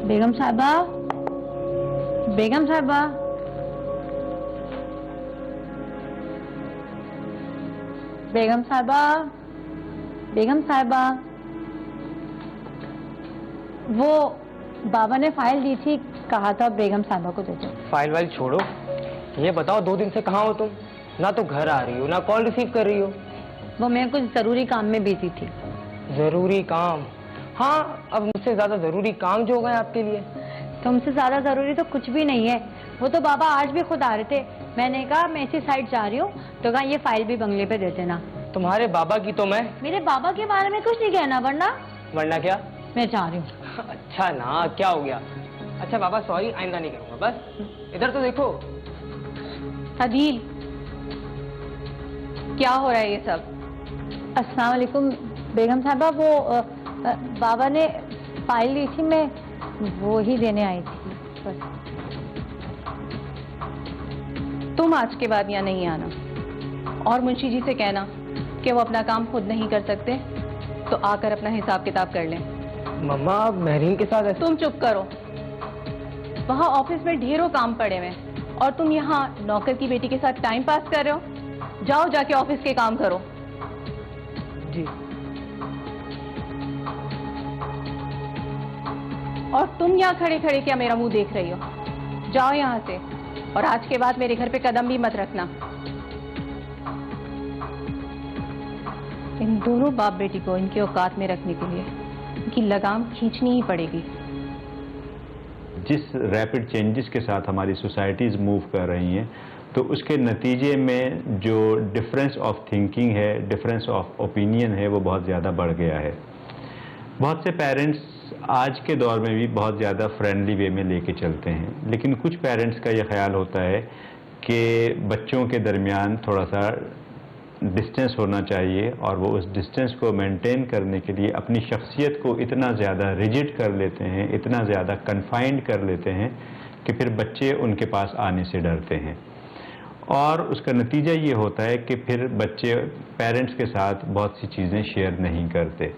बेगम साहिबा, बेगम साहिबा, बेगम साहिबा, बेगम साहिबा, वो बाबा ने फाइल दी थी, कहा था बेगम साहिबा को दे दो। फाइल वाइल छोड़ो, ये बताओ 2 दिन से कहाँ हो तुम? ना तो घर आ रही हो, ना कॉल रिसीव कर रही हो। वो मैं कुछ जरूरी काम में बिजी थी। जरूरी काम? हाँ, अब मुझसे ज्यादा जरूरी काम जो हो गए आपके लिए। तुमसे ज्यादा जरूरी तो कुछ भी नहीं है। वो तो बाबा आज भी खुद आ रहे थे। मैंने कहा मैं इसी साइड जा रही हूँ, तो कहा ये फाइल भी बंगले पे दे देना। तुम्हारे बाबा की तो मैं... मेरे बाबा के बारे में कुछ नहीं कहना, वरना क्या? मैं जा रही हूँ। अच्छा ना, क्या हो गया? अच्छा बाबा सॉरी, आइंदा नहीं करूंगा। बस इधर तो देखो। अदील, क्या हो रहा है ये सब? अस्सलाम वालेकुम बेगम साहबा, वो बाबा ने फाइल ली थी, मैं वो ही देने आई थी बस। तुम आज के बाद यहाँ नहीं आना, और मुंशी जी से कहना कि वो अपना काम खुद नहीं कर सकते, तो आकर अपना हिसाब किताब कर लें। मम्मा महरीन के साथ... तुम चुप करो, वहाँ ऑफिस में ढेरों काम पड़े हुए हैं और तुम यहाँ नौकर की बेटी के साथ टाइम पास कर रहे हो। जाओ जाके ऑफिस के काम करो। जी। और तुम यहाँ खड़े खड़े क्या मेरा मुंह देख रही हो? जाओ यहाँ से, और आज के बाद मेरे घर पे कदम भी मत रखना। इन दोनों बाप बेटी को इनके औकात में रखने के लिए इनकी लगाम खींचनी ही पड़ेगी। जिस रैपिड चेंजेस के साथ हमारी सोसाइटीज़ मूव कर रही हैं, तो उसके नतीजे में जो डिफरेंस ऑफ थिंकिंग है, डिफरेंस ऑफ ओपिनियन है, वो बहुत ज़्यादा बढ़ गया है। बहुत से पेरेंट्स आज के दौर में भी बहुत ज़्यादा फ्रेंडली वे में लेके चलते हैं, लेकिन कुछ पेरेंट्स का ये ख्याल होता है कि बच्चों के दरमियान थोड़ा सा डिस्टेंस होना चाहिए, और वो उस डिस्टेंस को मेंटेन करने के लिए अपनी शख्सियत को इतना ज़्यादा रिजिड कर लेते हैं, इतना ज़्यादा कन्फाइंड कर लेते हैं कि फिर बच्चे उनके पास आने से डरते हैं। और उसका नतीजा ये होता है कि फिर बच्चे पेरेंट्स के साथ बहुत सी चीज़ें शेयर नहीं करते।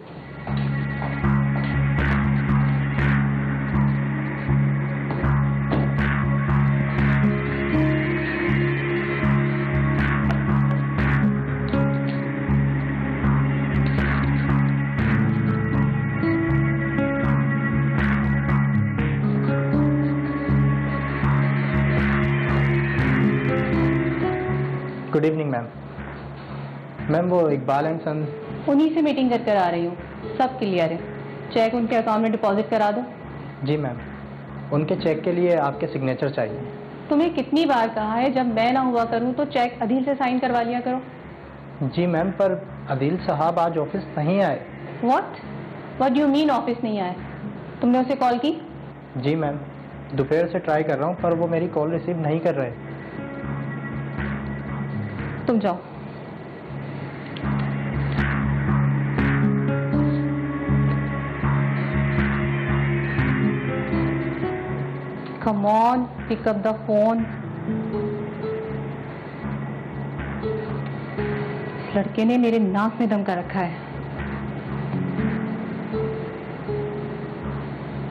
Good evening ma'am. मैम वो इकबाल एंड सन... उन्हीं से मीटिंग कर कर आ रही हूँ, सब क्लियर है। चेक उनके अकाउंट में डिपॉजिट करा दो। जी मैम, उनके चेक के लिए आपके सिग्नेचर चाहिए। तुम्हें कितनी बार कहा है जब मैं ना हुआ करूँ तो चेक अदील से साइन करवा लिया करो। जी मैम, पर अदील साहब आज ऑफिस नहीं आए। What do you mean office नहीं आए? तुमने उसे कॉल की? जी मैम, दोपहर से ट्राई कर रहा हूँ, पर वो मेरी कॉल रिसीव नहीं कर रहे। तुम जाओ। Come on, pick up the phone. इस लड़के ने मेरे नाक में दम कर रखा है।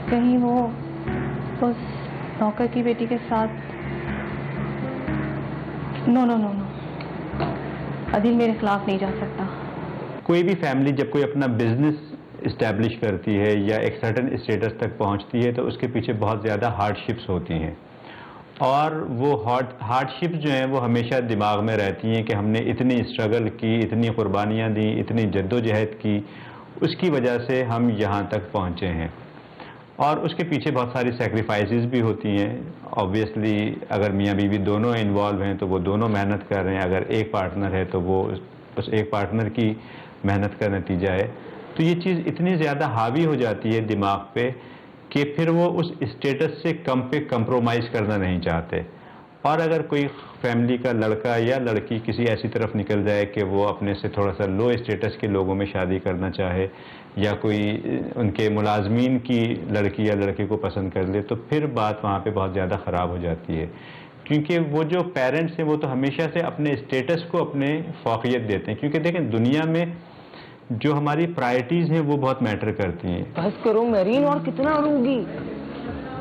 कहीं वो उस नौकर की बेटी के साथ... no no no no, Adeel मेरे खिलाफ नहीं जा सकता। कोई भी फैमिली जब कोई अपना बिजनेस इस्टेब्लिश करती है या एक सर्टन स्टेटस तक पहुंचती है, तो उसके पीछे बहुत ज़्यादा हार्डशिप्स होती हैं, और वो हार्डशिप्स जो हैं वो हमेशा दिमाग में रहती हैं कि हमने इतनी स्ट्रगल की, इतनी कुर्बानियाँ दी, इतनी जद्दोजहद की, उसकी वजह से हम यहाँ तक पहुँचे हैं। और उसके पीछे बहुत सारी सेक्रीफाइसेस भी होती हैं। ऑब्वियसली अगर मियाँ बीवी दोनों इन्वॉल्व हैं तो वो दोनों मेहनत कर रहे हैं, अगर एक पार्टनर है तो वो उस एक पार्टनर की मेहनत का नतीजा है। तो ये चीज़ इतनी ज़्यादा हावी हो जाती है दिमाग पे कि फिर वो उस स्टेटस से कम पे कंप्रोमाइज़ करना नहीं चाहते। और अगर कोई फैमिली का लड़का या लड़की किसी ऐसी तरफ निकल जाए कि वो अपने से थोड़ा सा लो स्टेटस के लोगों में शादी करना चाहे, या कोई उनके मुलाजमीन की लड़की या लड़के को पसंद कर ले, तो फिर बात वहाँ पे बहुत ज़्यादा ख़राब हो जाती है। क्योंकि वो जो पेरेंट्स हैं वो तो हमेशा से अपने स्टेटस को अपने फौकियत देते हैं। क्योंकि देखें, दुनिया में जो हमारी प्रायोरिटीज़ हैं वो बहुत मैटर करती हैं। बस करो मेरीन, और कितना रोगी?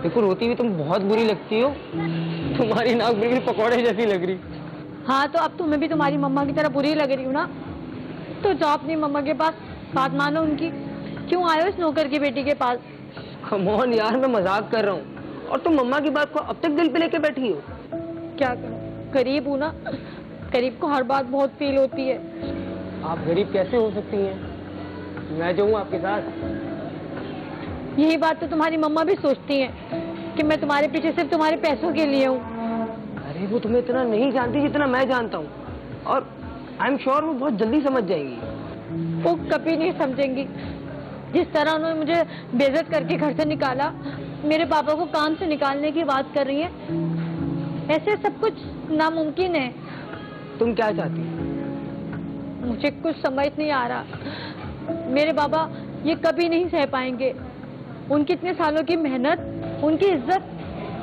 देखो रोती हुई तुम बहुत बुरी लगती हो, तुम्हारी नाक बिल्कुल पकौड़े जैसी लग रही। हाँ तो अब तुम्हें भी तुम्हारी मम्मा की तरह बुरी लग रही हूँ ना, तो जाओ अपनी मम्मा के पास, बात मानो उनकी। क्यों आए हो इस नौकर की बेटी के पास? कम ऑन यार, मैं मजाक कर रहा हूँ, और तुम मम्मा की बात को अब तक दिल पे लेके बैठी हो। क्या करूं, गरीब हूं ना, गरीब को हर बात बहुत फील होती है। आप गरीब कैसे हो सकती हैं? मैं जो हूँ आपके साथ। यही बात तो तुम्हारी मम्मा भी सोचती हैं कि मैं तुम्हारे पीछे सिर्फ तुम्हारे पैसों के लिए हूँ। अरे वो तुम्हें इतना नहीं जानती जितना मैं जानता हूँ, और आई एम श्योर वो बहुत जल्दी समझ जाएंगी। वो कभी नहीं समझेंगी। जिस तरह उन्होंने मुझे बेइज्जत करके घर से निकाला, मेरे पापा को काम से निकालने की बात कर रही है, ऐसे सब कुछ नामुमकिन है। तुम क्या चाहती हो? मुझे कुछ समझ नहीं आ रहा। मेरे बाबा ये कभी नहीं सह पाएंगे। उनकी इतने सालों की मेहनत, उनकी इज्जत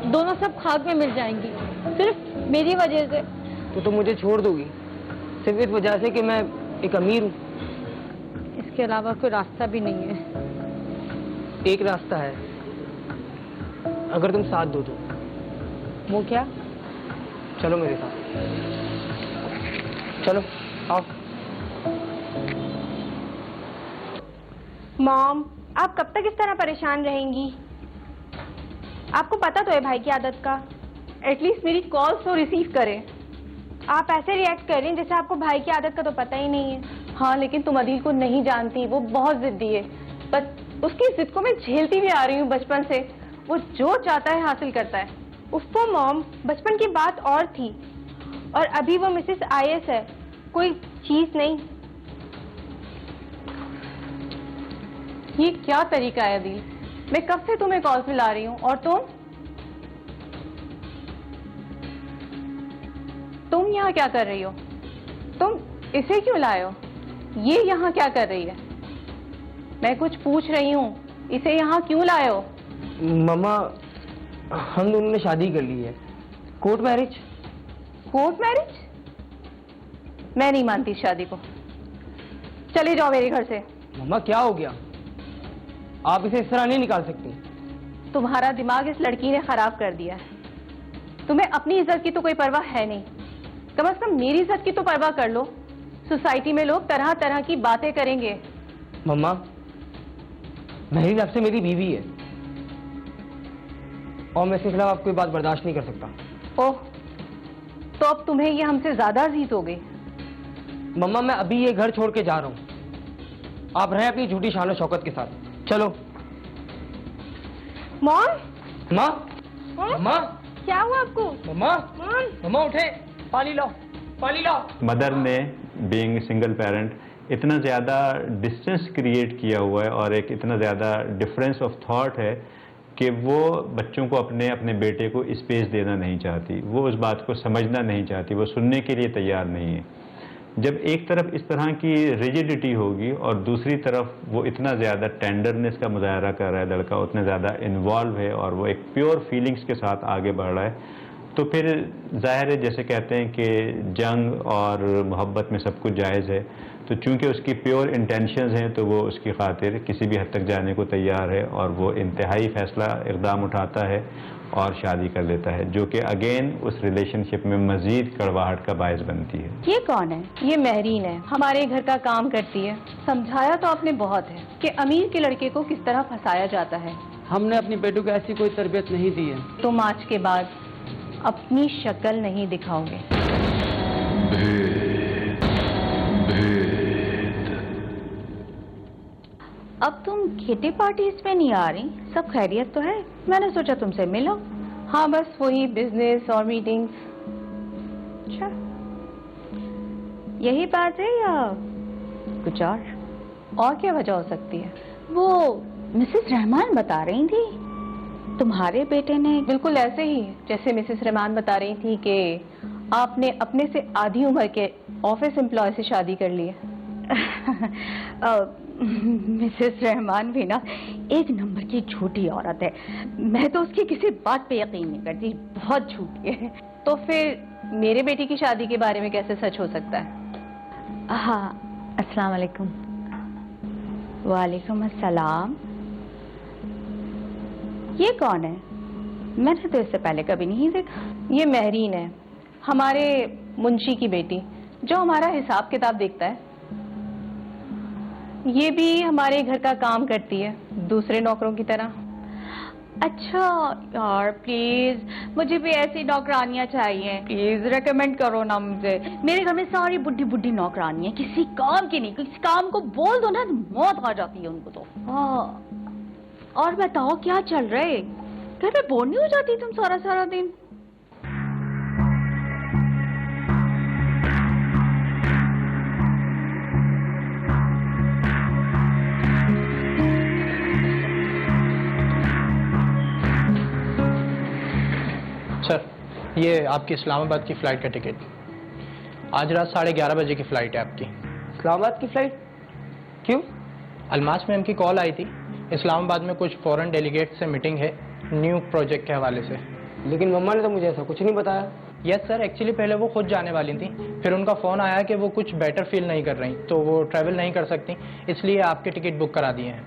दोनों सब खाक में मिल जाएंगी, सिर्फ मेरी वजह से। तो तुम मुझे छोड़ दोगी सिर्फ इस वजह से कि मैं एक अमीर हूँ? इसके अलावा कोई रास्ता भी नहीं है। एक रास्ता है, अगर तुम साथ दो तो। वो क्या? चलो मेरे साथ, चलो आओ। मॉम, आप कब तक इस तरह परेशान रहेंगी? आपको पता तो है भाई की आदत का। एटलीस्ट मेरी कॉल्स तो रिसीव करें। आप ऐसे रिएक्ट कर रही हैं जैसे आपको भाई की आदत का तो पता ही नहीं है। हाँ, लेकिन तुम अदील को नहीं जानती, वो बहुत जिद्दी है। बस उसकी जिद को मैं झेलती भी आ रही हूँ बचपन से। वो जो चाहता है हासिल करता है। उफ़ो मॉम, बचपन की बात और थी, और अभी वो मिसेस IAS है, कोई चीज नहीं। ये क्या तरीका है अदील? मैं कब से तुम्हें कॉल्स मिला रही हूँ, और तुम यहाँ क्या कर रही हो? तुम इसे क्यों लाए हो? ये यहाँ क्या कर रही है? मैं कुछ पूछ रही हूँ, इसे यहाँ क्यों लाए हो? मम्मा, हम दोनों ने शादी कर ली है, कोर्ट मैरिज। Court marriage? मैं नहीं मानती शादी को। चले जाओ मेरे घर से। मम्मा क्या हो गया? आप इसे इस तरह नहीं निकाल सकती। तुम्हारा दिमाग इस लड़की ने खराब कर दिया है। तुम्हें अपनी इज्जत की तो कोई परवाह है नहीं, कम से कम मेरी इज्जत की तो परवाह कर लो। सोसाइटी में लोग तरह तरह की बातें करेंगे। मम्मा, मेरी नफ्स से मेरी बीवी है, और मैं इसके खिलाफ आपको कोई बात बर्दाश्त नहीं कर सकता। ओह, तो अब तुम्हें ये हमसे ज्यादा अजीज हो गई। मम्मा, मैं अभी ये घर छोड़ के जा रहा हूँ, आप रहें अपनी झूठी शान और शौकत के साथ। चलो। मॉम, माँ, हाँ? माँ, क्या हुआ आपको? मम्मा, मम्मा उठे, पानी लाओ, पानी लाओ। मदर ने बीइंग सिंगल पेरेंट इतना ज़्यादा डिस्टेंस क्रिएट किया हुआ है, और एक इतना ज़्यादा डिफरेंस ऑफ थॉट है कि वो बच्चों को अपने अपने बेटे को स्पेस देना नहीं चाहती, वो उस बात को समझना नहीं चाहती, वो सुनने के लिए तैयार नहीं है। जब एक तरफ इस तरह की रिजिडिटी होगी और दूसरी तरफ वो इतना ज़्यादा टेंडरनेस का मुजाहरा कर रहा है, लड़का उतना ज़्यादा इन्वॉल्व है और वो एक प्योर फीलिंग्स के साथ आगे बढ़ रहा है, तो फिर जाहिर है, जैसे कहते हैं कि जंग और मोहब्बत में सब कुछ जायज़ है, तो चूंकि उसकी प्योर इंटेंशंस हैं तो वो उसकी खातिर किसी भी हद तक जाने को तैयार है, और वो इंतहाई फैसला इक़दाम उठाता है और शादी कर लेता है, जो कि अगेन उस रिलेशनशिप में मज़ीद कड़वाहट का बायस बनती है। ये कौन है? ये महरीन है, हमारे घर का काम करती है। समझाया तो आपने बहुत है कि अमीर के लड़के को किस तरह फंसाया जाता है। हमने अपनी बेटू को ऐसी कोई तरबियत नहीं दी है। तुम आज के बाद अपनी शक्ल नहीं दिखाओगे। अब तुम किटी पार्टीज में नहीं आ रही? सब खैरियत तो है? मैंने सोचा तुमसे मिलो। हाँ, बस वही बिजनेस और मीटिंग्स। अच्छा, यही बात है या कुछ और क्या वजह हो सकती है? वो मिसेस रहमान बता रही थी तुम्हारे बेटे ने। बिल्कुल ऐसे ही जैसे मिसेस रहमान बता रही थी कि आपने अपने से आधी उम्र के ऑफिस एम्प्लॉय से शादी कर ली है। मिसेस रहमान भी ना एक नंबर की झूठी औरत है। मैं तो उसकी किसी बात पे यकीन नहीं करती, बहुत झूठी है। तो फिर मेरे बेटी की शादी के बारे में कैसे सच हो सकता है? हाँ, अस्सलाम वालेकुम। वालेकुम अस्सलाम। ये कौन है? मैंने तो इससे पहले कभी नहीं देखा। ये महरीन है, हमारे मुंशी की बेटी, जो हमारा हिसाब किताब देखता है। ये भी हमारे घर का काम करती है, दूसरे नौकरों की तरह। अच्छा यार प्लीज, मुझे भी ऐसी नौकरानियां चाहिए, प्लीज रेकमेंड करो ना मुझे। मेरे घर में सारी बुढ़ी बुढ़ी नौकरानियां, किसी काम की नहीं, किसी काम को बोल दो ना मौत आ जाती है उनको तो। और बताओ क्या चल रहा है? घर में बोर नहीं हो जाती तुम सारा सारा दिन? सर, ये आपकी इस्लामाबाद की फ़्लाइट का टिकट। आज रात 11:30 बजे की फ़्लाइट है आपकी। इस्लामाबाद की फ्लाइट? क्यों? अलमास मैम की कॉल आई थी, इस्लामाबाद में कुछ फॉरेन डेलीगेट से मीटिंग है न्यू प्रोजेक्ट के हवाले से। लेकिन मम्मा ने तो मुझे ऐसा कुछ नहीं बताया। यस सर, एक्चुअली पहले वो खुद जाने वाली थी, फिर उनका फ़ोन आया कि वो कुछ बेटर फील नहीं कर रही, तो वो ट्रैवल नहीं कर सकती, इसलिए आपके टिकट बुक करा दिए हैं।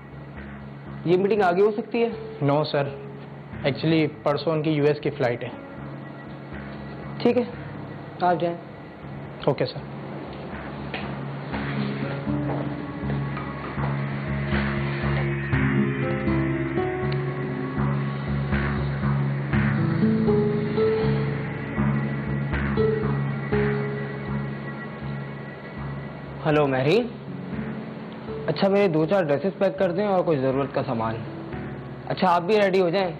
ये मीटिंग आगे हो सकती है? नो सर, एक्चुअली परसों उनकी यूएस की फ़्लाइट है। ठीक है, आप जाएं। Okay sir. हेलो महरीन। अच्छा, मेरे 2-4 ड्रेसेस पैक कर दें और कुछ ज़रूरत का सामान। अच्छा, आप भी रेडी हो जाएं,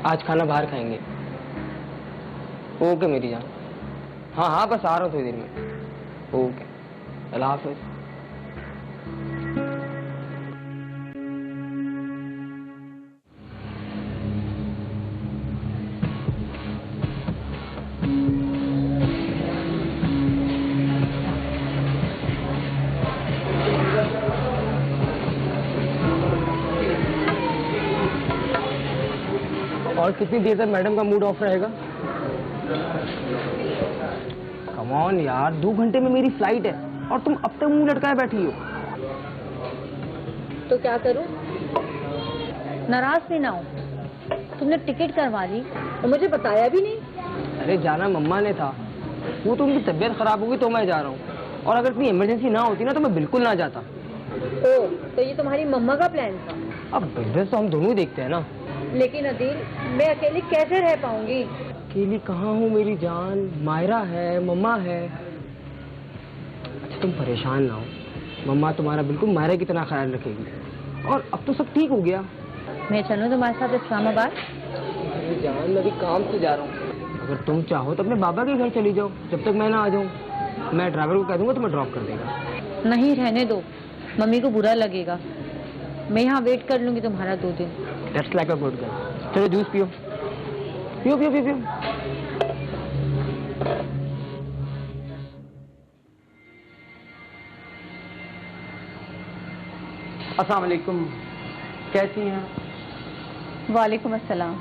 आज खाना बाहर खाएंगे। ओके मेरी जान। हाँ हाँ, बस आ रहा हूँ थोड़ी देर में। ओके, अल्लाह हाफ़िज़। और कितनी देर तक मैडम का मूड ऑफ रहेगा? कम ऑन यार, 2 घंटे में मेरी फ्लाइट है और तुम अब तक मुंह लटकाए बैठी हो। तो क्या करूं? नाराज भी ना हो, तुमने टिकट करवा ली और मुझे बताया भी नहीं। अरे जाना मम्मा ने था, वो तो उनकी तबीयत खराब होगी तो मैं जा रहा हूँ, और अगर इतनी इमरजेंसी ना होती ना तो मैं बिल्कुल ना जाता। ओ, तो ये तुम्हारी मम्मा का प्लान था? अब बिजनेस तो हम दोनों ही देखते हैं ना। लेकिन अदील, मैं अकेली कैसे रह पाऊंगी? अकेली कहाँ हूँ मेरी जान, मायरा है, मम्मा है। अच्छा तुम परेशान ना हो, मम्मा तुम्हारा बिल्कुल मायरा की तरह ख्याल रखेगी। और अब तो सब ठीक हो गया। मैं चलूं तुम्हारे साथ इस्लामाबाद? मेरी जान, मैं अभी काम से जा रहा हूँ। अगर तुम चाहो तो अपने बाबा के घर चली जाओ, जब तक मैं ना आ जाऊँ। मैं ड्राइवर को कह दूंगा तुम्हें ड्रॉप कर देगा। नहीं, रहने दो, मम्मी को बुरा लगेगा। मैं यहाँ वेट कर लूंगी तुम्हारा 2 दिन। That's like a good girl. चलो जूस पियो, पियो पियो पियो पियो। अस्सलाम वालेकुम, कैसी हैं? वालेकुम अस्सलाम।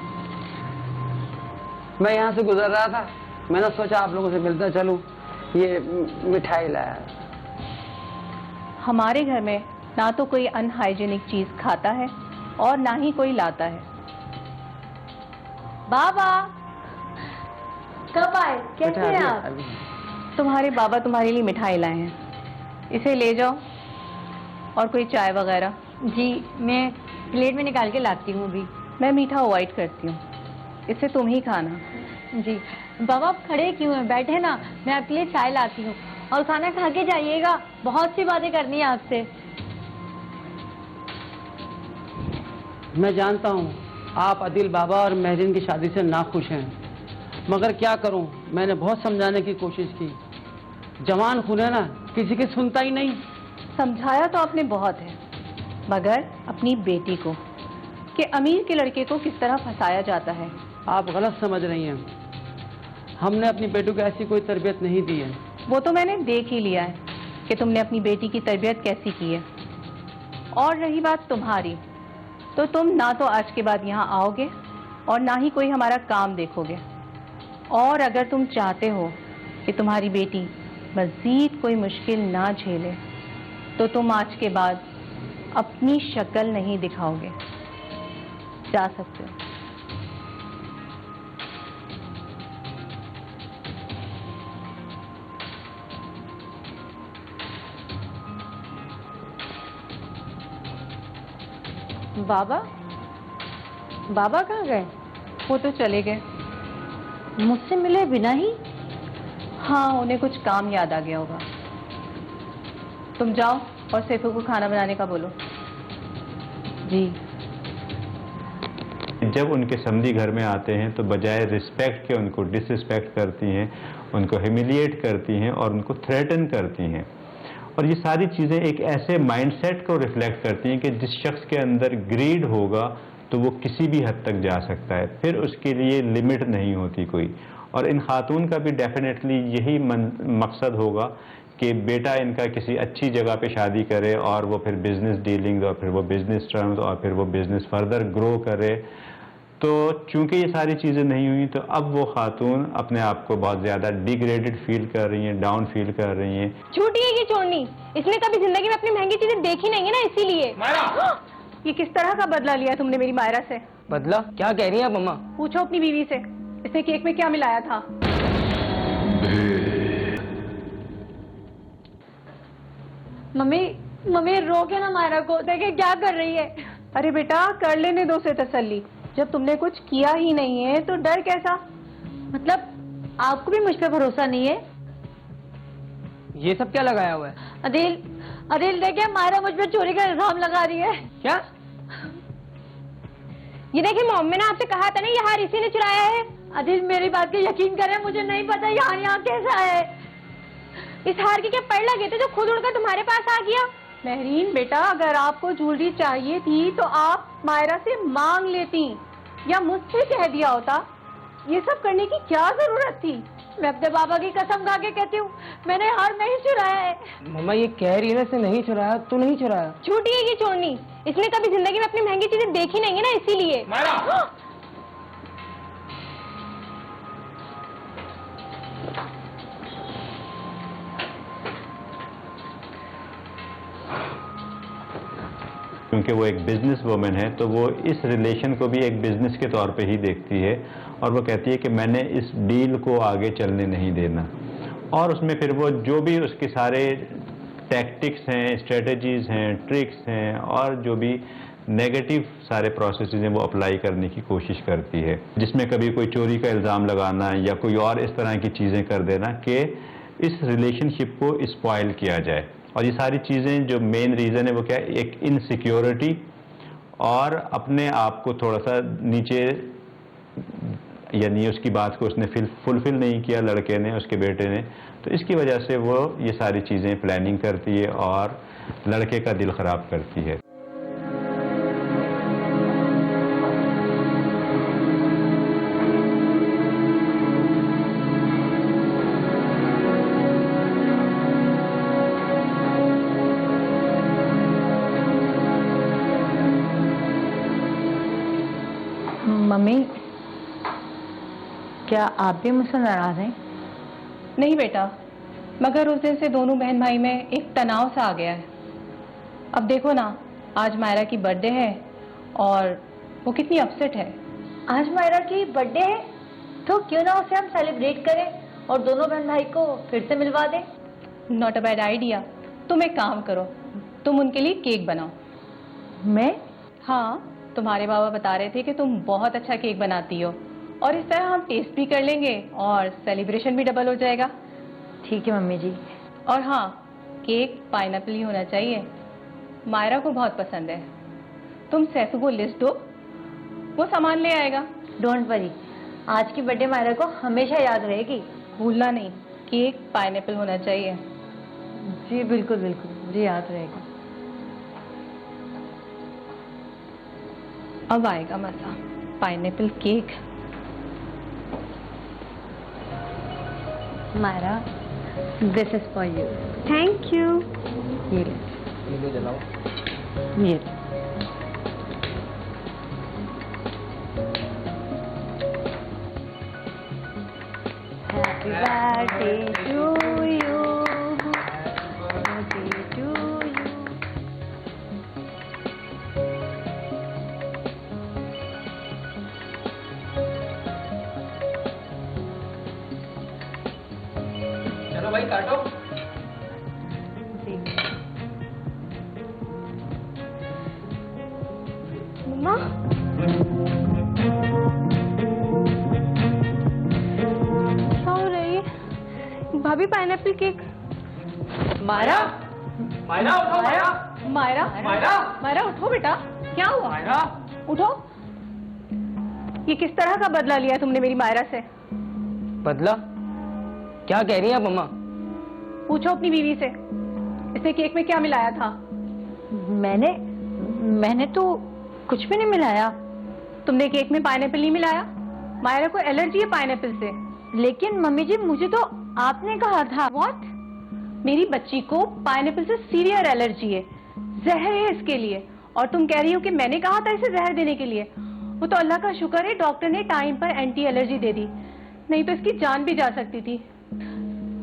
मैं यहाँ से गुजर रहा था, मैंने सोचा आप लोगों से मिलता चलूं, ये मिठाई लाया। हमारे घर में ना तो कोई अनहाइजीनिक चीज खाता है और ना ही कोई लाता है। बाबा कब आए? कैसे हैं आप? तुम्हारे बाबा तुम्हारे लिए मिठाई लाए हैं, इसे ले जाओ, और कोई चाय वगैरह। जी, मैं प्लेट में निकाल के लाती हूँ अभी। मैं मीठा अवॉइड करती हूँ, इसे तुम ही खाना। जी बाबा, आप खड़े क्यों हैं? बैठे ना, मैं आपके लिए चाय लाती हूँ और खाना खा के जाइएगा, बहुत सी बातें करनी है आपसे। मैं जानता हूँ आप अदिल बाबा और महरीन की शादी से नाखुश हैं, मगर क्या करूँ, मैंने बहुत समझाने की कोशिश की। जवान खून है ना, किसी की सुनता ही नहीं। समझाया तो आपने बहुत है, मगर अपनी बेटी को कि अमीर के लड़के को किस तरह फंसाया जाता है। आप गलत समझ रही हैं, हमने अपनी बेटी को ऐसी कोई तरबियत नहीं दी है। वो तो मैंने देख ही लिया है कि तुमने अपनी बेटी की तरबियत कैसी की है। और रही बात तुम्हारी, तो तुम ना तो आज के बाद यहाँ आओगे और ना ही कोई हमारा काम देखोगे। और अगर तुम चाहते हो कि तुम्हारी बेटी मज़ीद कोई मुश्किल ना झेले, तो तुम आज के बाद अपनी शक्ल नहीं दिखाओगे। जा सकते हो। बाबा बाबा कहाँ गए? वो तो चले गए मुझसे मिले बिना ही। हाँ, उन्हें कुछ काम याद आ गया होगा। तुम जाओ और सैफू को खाना बनाने का बोलो। जी। जब उनके समधी घर में आते हैं तो बजाय रिस्पेक्ट के उनको डिसरिस्पेक्ट करती हैं, उनको ह्यूमिलिएट करती हैं और उनको थ्रेटन करती हैं। और ये सारी चीज़ें एक ऐसे माइंडसेट को रिफ्लेक्ट करती हैं कि जिस शख्स के अंदर ग्रीड होगा तो वो किसी भी हद तक जा सकता है, फिर उसके लिए लिमिट नहीं होती कोई। और इन खातून का भी डेफिनेटली यही मकसद होगा कि बेटा इनका किसी अच्छी जगह पे शादी करे और वो फिर बिजनेस डीलिंग्स और फिर वो बिजनेस टर्म्स और फिर वो बिजनेस फर्दर ग्रो करे। तो चूंकि ये सारी चीज़ें नहीं हुई तो अब वो खातून अपने आप को बहुत ज़्यादा डिग्रेडेड फील कर रही हैं, डाउन फील कर रही हैं। झूठी है ये चोरनी, इसने कभी जिंदगी में अपनी महंगी चीजें देखी नहीं है ना, इसीलिए। ये किस तरह का बदला लिया तुमने मेरी मायरा से? बदला? क्या कह रही हैं आप अम्मा? पूछो अपनी बीवी से, इसने केक में क्या मिलाया था? मम्मी मम्मी रोके ना मायरा को, देखे क्या कर रही है। अरे बेटा, कर लेने दो से तसल्ली। जब तुमने कुछ किया ही नहीं है तो डर कैसा? मतलब आपको भी मुझ पर भरोसा नहीं है? ये सब क्या लगाया हुआ है? अदिल अदिल देखे मायरा मुझ पर चोरी का इल्जाम लगा रही है। क्या? ये देखिए मॉम, मैंने आपसे कहा था ना ये हार इसी ने चुराया है। अदिल मेरी बात पे यकीन करें, मुझे नहीं पता यहाँ कैसा है। इस हार के क्या पड़ लगे थे जो खुद उड़कर तुम्हारे पास आ गया? महरीन बेटा, अगर आपको ज्वेलरी चाहिए थी तो आप मायरा से मांग लेती या मुझसे कह दिया होता। ये सब करने की क्या जरूरत थी? मैं अपने बाबा की कसम खा के कहती हूँ, मैंने हार नहीं चुराया है। मम्मा ये कह रही है ना से नहीं चुराया, तो नहीं चुराया। झूठी है ये चोरनी, इसने कभी जिंदगी में अपनी महंगी चीजें देखी नहीं है ना, इसीलिए। क्योंकि वो एक बिजनेस वुमन है तो वो इस रिलेशन को भी एक बिजनेस के तौर पे ही देखती है और वो कहती है कि मैंने इस डील को आगे चलने नहीं देना। और उसमें फिर वो जो भी उसके सारे टैक्टिक्स हैं, स्ट्रेटजीज हैं, ट्रिक्स हैं और जो भी नेगेटिव सारे प्रोसेसेस हैं वो अप्लाई करने की कोशिश करती है, जिसमें कभी कोई चोरी का इल्ज़ाम लगाना या कोई और इस तरह की चीज़ें कर देना कि इस रिलेशनशिप को स्पॉइल किया जाए। और ये सारी चीज़ें जो मेन रीज़न है वो क्या है, एक इनसिक्योरिटी और अपने आप को थोड़ा सा नीचे, यानी उसकी बात को उसने फुलफिल नहीं किया लड़के ने, उसके बेटे ने, तो इसकी वजह से वो ये सारी चीज़ें प्लानिंग करती है और लड़के का दिल ख़राब करती है। मम्मी, क्या आप भी मुझसे नाराज हैं? नहीं बेटा, मगर उस दिन से दोनों बहन भाई में एक तनाव सा आ गया है। अब देखो ना, आज मायरा की बर्थडे है और वो कितनी अपसेट है। आज मायरा की बर्थडे है तो क्यों ना उसे हम सेलिब्रेट करें और दोनों बहन भाई को फिर से मिलवा दें। Not a bad idea. तुम एक काम करो, तुम उनके लिए केक बनाओ। मैं? हाँ, तुम्हारे बाबा बता रहे थे कि तुम बहुत अच्छा केक बनाती हो और इस तरह हम टेस्ट भी कर लेंगे और सेलिब्रेशन भी डबल हो जाएगा। ठीक है मम्मी जी। और हाँ, केक पाइनएप्पल ही होना चाहिए, मायरा को बहुत पसंद है। तुम सैफू को लिस्ट दो, वो सामान ले आएगा। डोंट वरी, आज की बर्थडे मायरा को हमेशा याद रहेगी। भूलना नहीं, केक पाइनएप्पल होना चाहिए। जी बिल्कुल बिल्कुल, मुझे याद रहेगा। अब आएगा मजा, pineapple cake. Myra, this is for you. Thank you. ये ले जलाओ। ये happy birthday to you, birthday to you. चलो भाई काटो। मम्मा क्या हो रही है भाभी? Pineapple cake. मायरा, मायरा उठो, मायरा, मायरा, मायरा, मायरा उठो बेटा, क्या हुआ? मायरा। उठो। ये किस तरह का बदला लिया तुमने मेरी मायरा से? बदला? क्या कह रही हैं आप मम्मा? पूछो अपनी बीवी से, इसने केक में क्या मिलाया था? मैंने तो कुछ भी नहीं मिलाया। तुमने केक में पाइनएप्पल नहीं मिलाया? मायरा को एलर्जी है पाइनएप्पल से। लेकिन मम्मी जी, मुझे तो आपने कहा था। व्हाट? मेरी बच्ची को पाइनएप्पल से सीवियर एलर्जी है, जहर है इसके लिए, और तुम कह रही हो कि मैंने कहा था इसे जहर देने के लिए। वो तो अल्लाह का शुक्र है डॉक्टर ने टाइम पर एंटी एलर्जी दे दी, नहीं तो इसकी जान भी जा सकती थी।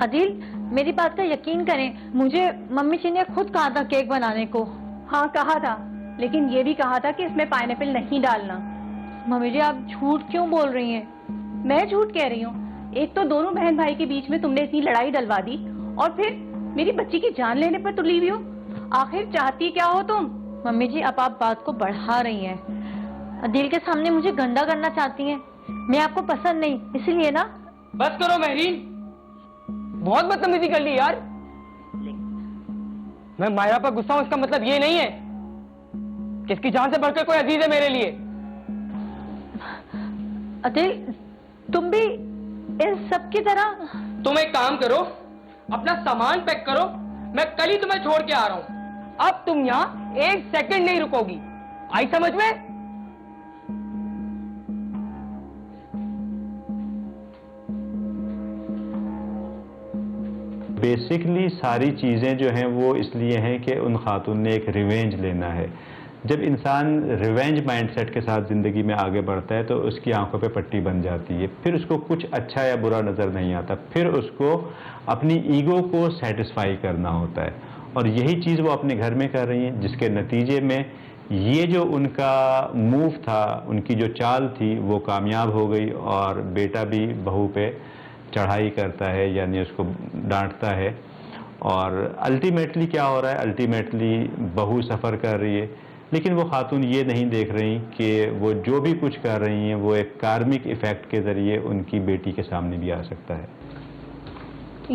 अदिल, मेरी बात का यकीन करें, मुझे मम्मी जी ने खुद कहा था केक बनाने को। हाँ कहा था, लेकिन ये भी कहा था कि इसमें पाइनएप्पल नहीं डालना। मम्मी जी, आप झूठ क्यों बोल रही हैं? मैं झूठ कह रही हूँ? एक तो दोनों बहन भाई के बीच में तुमने इतनी लड़ाई डलवा दी, और फिर मेरी बच्ची की जान लेने पर तुली हुई हो। आखिर चाहती क्या हो तुम? मम्मी जी, अब आप बात को बढ़ा रही हैं। अदिल के सामने मुझे गंदा करना चाहती हैं। मैं आपको पसंद नहीं, इसीलिए ना। बस करो महरीन, बहुत बदतमीजी कर ली यार। मैं मायरा पर गुस्सा हूं, इसका मतलब ये नहीं है कि इसकी जान से बढ़कर कोई अजीज है मेरे लिए। अदिल, तुम भी इन सब की तरह। तुम एक काम करो, अपना सामान पैक करो, मैं कल ही तुम्हें छोड़ के आ रहा हूं। अब तुम यहाँ एक सेकंड नहीं रुकोगी, आई समझ में? बेसिकली सारी चीज़ें जो हैं वो इसलिए हैं कि उन खातून ने एक रिवेंज लेना है। जब इंसान रिवेंज माइंडसेट के साथ ज़िंदगी में आगे बढ़ता है तो उसकी आंखों पे पट्टी बन जाती है, फिर उसको कुछ अच्छा या बुरा नज़र नहीं आता, फिर उसको अपनी ईगो को सेटिस्फाई करना होता है। और यही चीज़ वो अपने घर में कर रही हैं, जिसके नतीजे में ये जो उनका मूव था, उनकी जो चाल थी, वो कामयाब हो गई और बेटा भी बहू पे चढ़ाई करता है, यानी उसको डांटता है। और अल्टीमेटली क्या हो रहा है? अल्टीमेटली बहू सफ़र कर रही है, लेकिन वो खातून ये नहीं देख रही कि वो जो भी कुछ कर रही हैं वो एक कार्मिक इफ़ेक्ट के ज़रिए उनकी बेटी के सामने भी आ सकता है।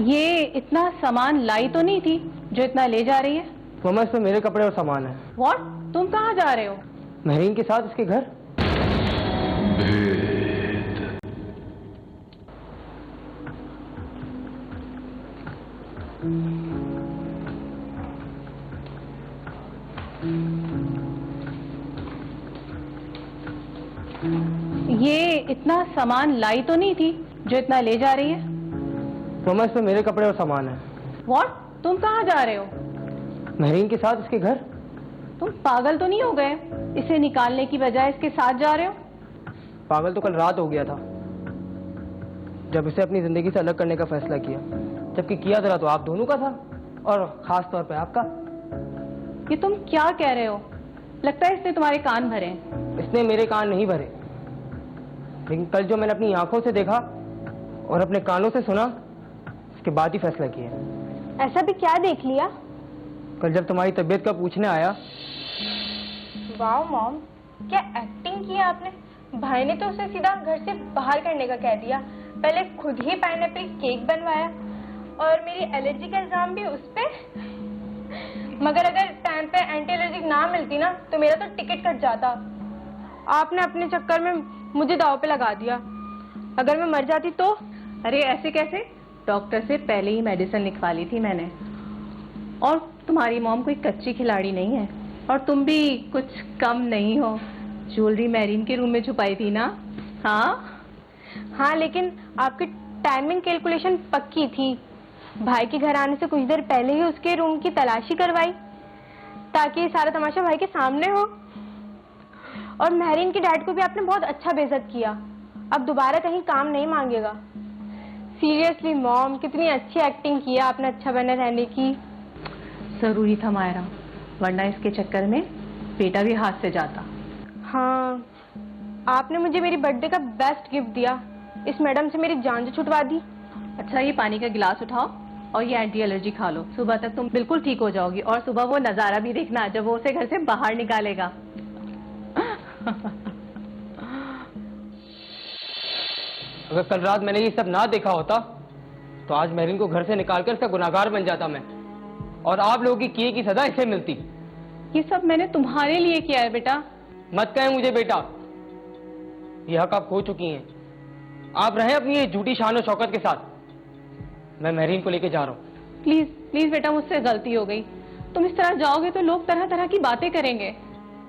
ये इतना सामान लाई तो नहीं थी जो इतना ले जा रही है? मम्मा, इसमें मेरे कपड़े और सामान है। व्हाट? तुम कहाँ जा रहे हो? महरीन के साथ उसके घर। ये इतना सामान लाई तो नहीं थी जो इतना ले जा रही है? मम्मा, इसमें मेरे कपड़े और सामान है। व्हाट? तुम कहाँ जा रहे हो? महरीन के साथ उसके घर। तुम पागल तो नहीं हो गए? इसे निकालने की बजाय इसके साथ जा रहे हो? पागल तो कल रात हो गया था जब इसे अपनी जिंदगी से अलग करने का फैसला किया, जबकि किया जरा तो आप दोनों का था, और खास तौर पे आपका। ये तुम क्या कह रहे हो? लगता है इसने तुम्हारे कान भरे। इसने मेरे कान नहीं भरे, लेकिन कल जो मैंने अपनी आंखों से देखा और अपने कानों से सुना, उसके बाद ही फैसला किया। ऐसा भी क्या देख लिया? कल जब तुम्हारी तबीयत का पूछने आया। वाह मॉम, क्या एक्टिंग की आपने। भाई ने तो उसे सीधा घर से बाहर करने का कह दिया, पहले खुद ही पाइनएप्पल केक बनवाया और मेरी एलर्जी का इल्जाम भी उस पे। मगर अगर टाइम पे एंटी एलर्जिक ना मिलती ना तो मेरा तो टिकट कट जाता। आपने अपने चक्कर में मुझे दाव पे लगा दिया। अगर मैं मर जाती तो? अरे ऐसे कैसे? डॉक्टर से पहले ही मेडिसिन लिखवा ली थी मैंने। और तुम्हारी मॉम कोई कच्ची खिलाड़ी नहीं है, और तुम भी कुछ कम नहीं हो। ज्वेलरी मैरीन के रूम में छुपाई थी ना? हाँ, लेकिन आपकी टाइमिंग कैलकुलेशन पक्की थी। भाई के घर आने से कुछ देर पहले ही उसके रूम की तलाशी करवाई ताकि सारा तमाशा भाई के सामने हो। और महरीन के डैड को भी आपने बहुत अच्छा बेइज्जत किया। अब दोबारा कहीं काम नहीं मांगेगा। सीरियसली मॉम, कितनी अच्छी एक्टिंग की है आपने अच्छा बने रहने की। जरूरी था मायरा, वरना इसके चक्कर में बेटा भी हाथ से जाता। हाँ, आपने मुझे मेरी बर्थडे का बेस्ट गिफ्ट दिया। इस मैडम से मेरी जान जो छुटवा दी। अच्छा, ये पानी का गिलास उठाओ और ये एंटी एलर्जी खा लो। सुबह तक तुम बिल्कुल ठीक हो जाओगी, और सुबह वो नजारा भी देखना जब वो उसे घर से बाहर निकालेगा। अगर कल रात मैंने ये सब ना देखा होता तो आज मेहरीन को घर से निकालकर इसका गुनाहगार बन जाता मैं, और आप लोगों की किए की सजा इसे मिलती। ये सब मैंने तुम्हारे लिए किया है बेटा। मत कहें मुझे बेटा, ये हक आप खो चुकी हैं। आप रहें अपनी ये झूठी शान और शौकत के साथ। मैं मेहरीन को लेके जा रहा हूँ। प्लीज प्लीज बेटा, मुझसे गलती हो गई। तुम इस तरह जाओगे तो लोग तरह तरह की बातें करेंगे।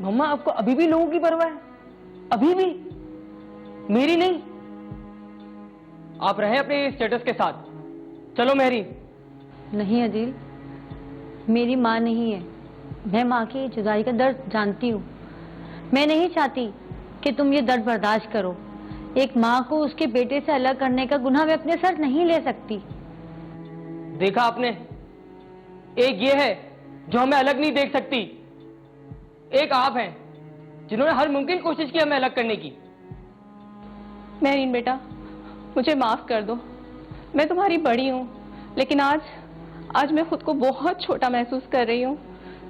मम्मा, आपको अभी भी लोगों की परवाह है? अभी भी? मेरी नहीं। आप रहें अपने स्टेटस के साथ। चलो मेहरीन। नहीं अदील, मेरी माँ नहीं है। मैं माँ की जुदाई का दर्द जानती हूँ। मैं नहीं चाहती कि तुम ये दर्द बर्दाश्त करो। एक माँ को उसके बेटे से अलग करने का गुनाह मैं अपने सर नहीं ले सकती। देखा आपने, एक ये है जो हमें अलग नहीं देख सकती, एक आप हैं जिन्होंने हर मुमकिन कोशिश की हमें अलग करने की। मेहरीन बेटा, मुझे माफ कर दो। मैं तुम्हारी बड़ी हूँ, लेकिन आज मैं खुद को बहुत छोटा महसूस कर रही हूँ।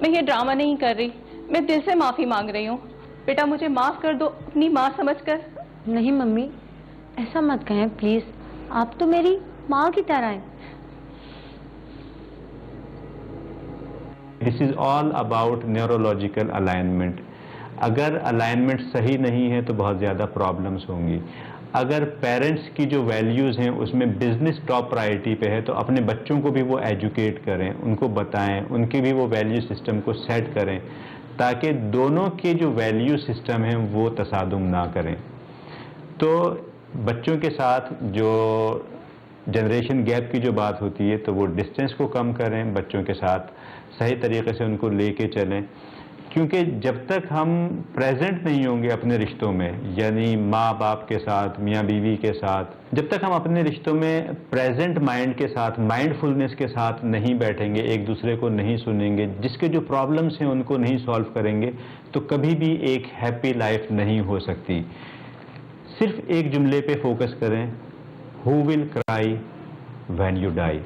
मैं ये ड्रामा नहीं कर रही, मैं दिल से माफी मांग रही हूँ। बेटा मुझे माफ कर दो अपनी माँ समझकर। नहीं मम्मी, ऐसा मत कहें प्लीज। आप तो मेरी माँ की तरह हैं। This is all about neurological alignment. अगर अलाइनमेंट सही नहीं है तो बहुत ज़्यादा प्रॉब्लम्स होंगी। अगर पेरेंट्स की जो वैल्यूज़ हैं उसमें बिजनेस टॉप प्रायोरिटी पे है तो अपने बच्चों को भी वो एजुकेट करें, उनको बताएं, उनके भी वो वैल्यू सिस्टम को सेट करें ताकि दोनों के जो वैल्यू सिस्टम हैं वो तसादुम ना करें। तो बच्चों के साथ जो जनरेशन गैप की जो बात होती है तो वो डिस्टेंस को कम करें, बच्चों के साथ सही तरीके से उनको लेके चलें, क्योंकि जब तक हम प्रेजेंट नहीं होंगे अपने रिश्तों में, यानी माँ बाप के साथ, मियाँ बीवी के साथ, जब तक हम अपने रिश्तों में प्रेजेंट माइंड के साथ, माइंडफुलनेस के साथ नहीं बैठेंगे, एक दूसरे को नहीं सुनेंगे, जिसके जो प्रॉब्लम्स हैं उनको नहीं सॉल्व करेंगे, तो कभी भी एक हैप्पी लाइफ नहीं हो सकती। सिर्फ एक जुमले पे फोकस करें, who will cry when you die.